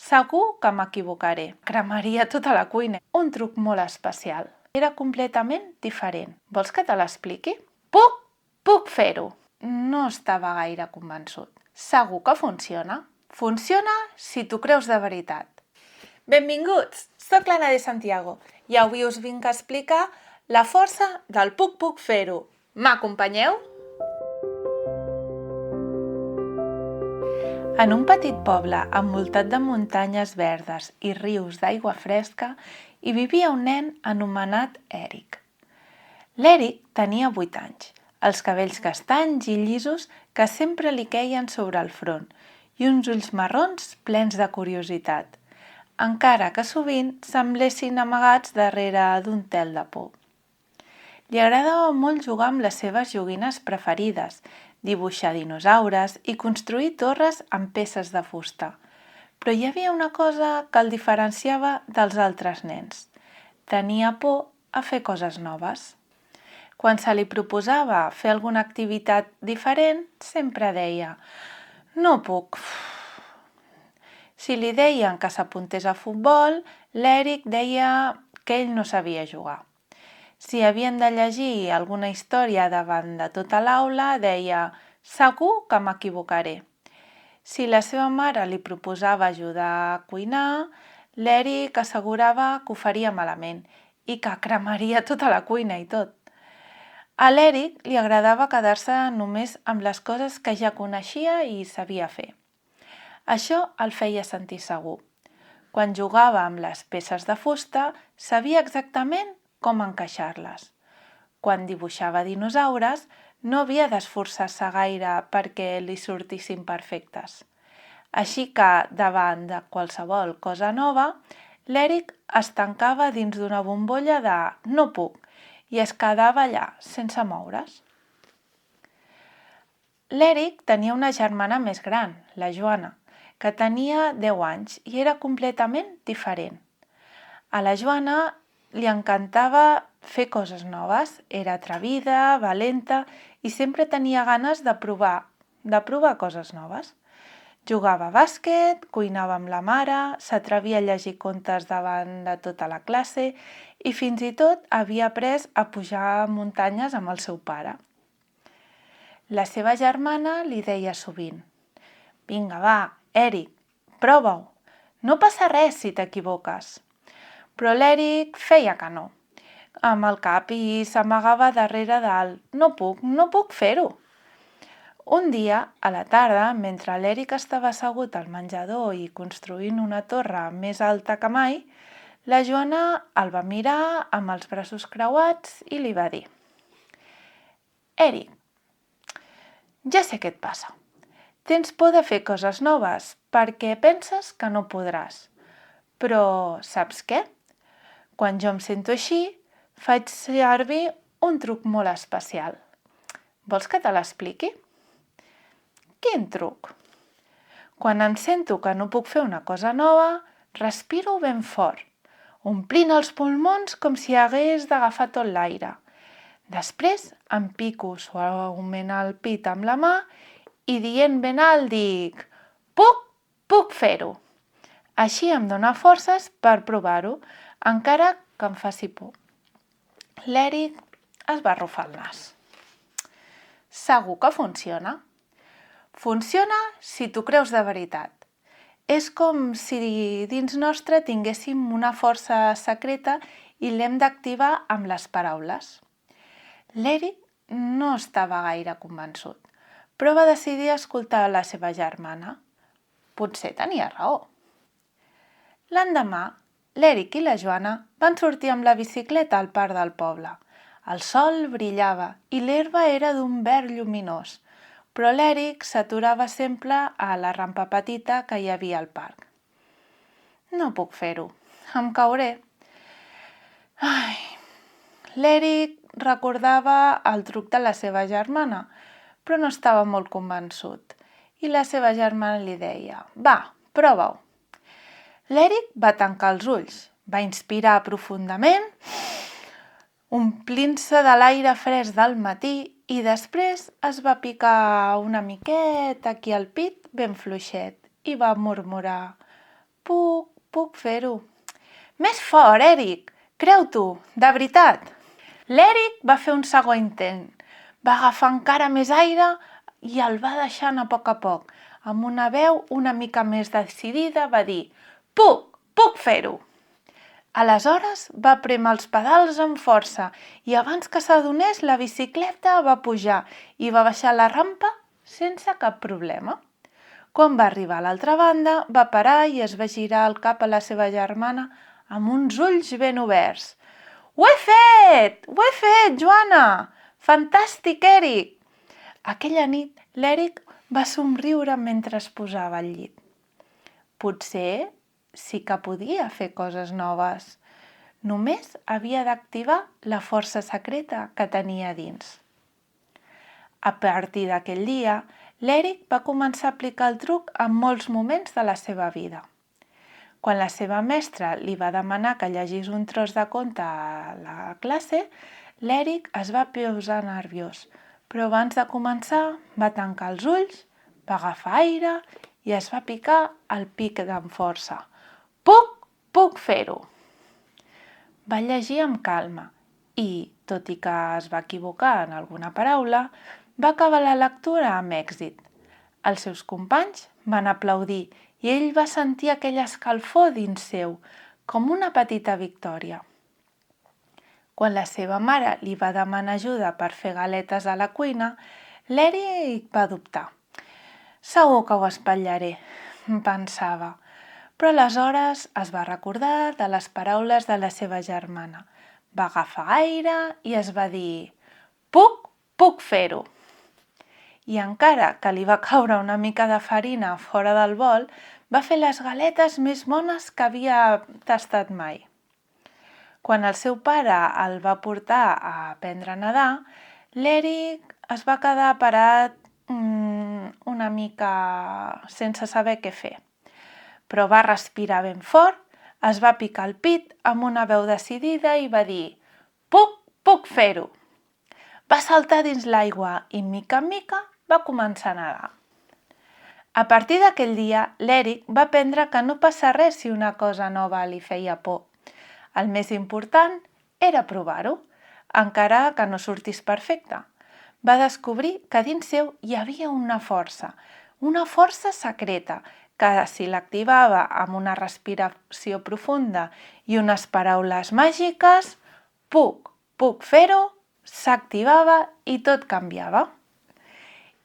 Segur que m'equivocaré. Cremaria tota la cuina. Un truc molt especial. Era completament diferent. Vols que te l'expliqui? Puc fer-ho. No estava gaire convençut. Segur que funciona? Funciona si t'ho creus de veritat. Benvinguts! Soc l'Anna de Santiago i avui us vinc a explicar la força del puc fer-ho. M'acompanyeu? En un petit poble envoltat de muntanyes verdes i rius d'aigua fresca hi vivia un nen anomenat Eric. L'Eric tenia 8 anys, els cabells castanys i llisos que sempre li queien sobre el front i uns ulls marrons plens de curiositat, encara que sovint semblessin amagats darrere d'un tel de por. Li agradava molt jugar amb les seves joguines preferides, dibuixar dinosaures i construir torres amb peces de fusta. Però hi havia una cosa que el diferenciava dels altres nens. Tenia por a fer coses noves. Quan se li proposava fer alguna activitat diferent, sempre deia «No puc». Si li deien que s'apuntés a futbol, l'Eric deia que ell no sabia jugar. Si havien de llegir alguna història davant de tota l'aula, deia «Segur que m'equivocaré». Si la seva mare li proposava ajudar a cuinar, l'Eric assegurava que ho faria malament i que cremaria tota la cuina i tot. A l'Eric li agradava quedar-se només amb les coses que ja coneixia i sabia fer. Això el feia sentir segur. Quan jugava amb les peces de fusta, sabia exactament com encaixar-les. Quan dibuixava dinosaures, no havia d'esforçar-se gaire perquè li sortissin perfectes. Així que, davant de qualsevol cosa nova, l'Eric es tancava dins d'una bombolla de «no puc» i es quedava allà, sense moure's. L'Eric tenia una germana més gran, la Joana, que tenia 10 anys i era completament diferent. A la Joana li encantava fer coses noves, era atrevida, valenta i sempre tenia ganes de provar coses noves. Jugava a bàsquet, cuinava amb la mare, s'atrevia a llegir contes davant de tota la classe i fins i tot havia après a pujar muntanyes amb el seu pare. La seva germana li deia sovint «Vinga, va, Eric, prova-ho, no passa res si t'equivoques». Però l'Eric feia que no, amb el cap i s'amagava darrere del «no puc fer-ho». Un dia, a la tarda, mentre l'Eric estava assegut al menjador i construint una torre més alta que mai, la Joana el va mirar amb els braços creuats i li va dir «Eric, ja sé què et passa. Tens por de fer coses noves perquè penses que no podràs. Però saps què? Quan jo em sento així, faig servir un truc molt especial. Vols que te l'expliqui? Quin truc? Quan em sento que no puc fer una cosa nova, respiro ben fort, omplint els pulmons com si hagués d'agafar tot l'aire. Després em pico suaument el pit amb la mà i dient ben alt dic «Puc fer-ho». Així em dóna forces per provar-ho, encara que em faci por. L'Eric es va arrufar el nas. Segur que funciona? Funciona si t'ho creus de veritat. És com si dins nostre tinguéssim una força secreta i l'hem d'activar amb les paraules. L'Eric no estava gaire convençut, però va decidir escoltar la seva germana. Potser tenia raó. L'endemà, l'Eric i la Joana van sortir amb la bicicleta al parc del poble. El sol brillava i l'herba era d'un verd lluminós, però l'Eric s'aturava sempre a la rampa petita que hi havia al parc. «No puc fer-ho, em cauré». L'Eric recordava el truc de la seva germana, però no estava molt convençut. I la seva germana li deia «Va, prova-ho». L'Eric va tancar els ulls, va inspirar profundament, omplint-se de l'aire fresc del matí i després es va picar una miqueta aquí al pit ben fluixet i va murmurar puc fer-ho. Més fort, Eric! Creu-t'ho, de veritat! L'Eric va fer un segon intent. Va agafar encara més aire i el va deixant a poc. Amb una veu una mica més decidida va dir puc fer-ho! Aleshores va prémer els pedals amb força i abans que s'adonés la bicicleta va pujar i va baixar la rampa sense cap problema. Quan va arribar a l'altra banda, va parar i es va girar el cap a la seva germana amb uns ulls ben oberts. Ho he fet, Joana! Fantàstic, Eric! Aquella nit, l'Eric va somriure mentre es posava al llit. Potser sí que podia fer coses noves. Només havia d'activar la força secreta que tenia dins. A partir d'aquell dia, l'Eric va començar a aplicar el truc en molts moments de la seva vida. Quan la seva mestra li va demanar que llegís un tros de conte a la classe, l'Eric es va posar nerviós, però abans de començar va tancar els ulls, va agafar aire i es va picar el pic amb força. Puc fer-ho! Va llegir amb calma i, tot i que es va equivocar en alguna paraula, va acabar la lectura amb èxit. Els seus companys van aplaudir i ell va sentir aquella escalfor dins seu, com una petita victòria. Quan la seva mare li va demanar ajuda per fer galetes a la cuina, l'Eric va dubtar. Segur que ho espatllaré, pensava, però aleshores es va recordar de les paraules de la seva germana. Va agafar aire i es va dir puc fer-ho! I encara que li va caure una mica de farina fora del bol, va fer les galetes més bones que havia tastat mai. Quan el seu pare el va portar a aprendre a nedar, l'Eric es va quedar parat una mica sense saber què fer. Però va respirar ben fort, es va picar el pit amb una veu decidida i va dir puc fer-ho! Va saltar dins l'aigua i, mica en mica, va començar a nedar. A partir d'aquell dia, l'Eric va aprendre que no passa res si una cosa nova li feia por. El més important era provar-ho, encara que no sortís perfecte. Va descobrir que dins seu hi havia una força secreta, que si l'activava amb una respiració profunda i unes paraules màgiques, puc fer-ho, s'activava i tot canviava.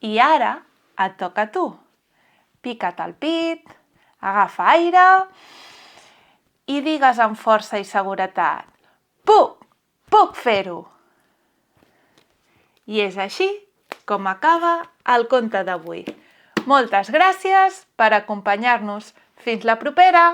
I ara et toca a tu. Pica't el pit, agafa aire i digues amb força i seguretat puc fer-ho! I és així com acaba el conte d'avui. Moltes gràcies per acompanyar-nos. Fins la propera!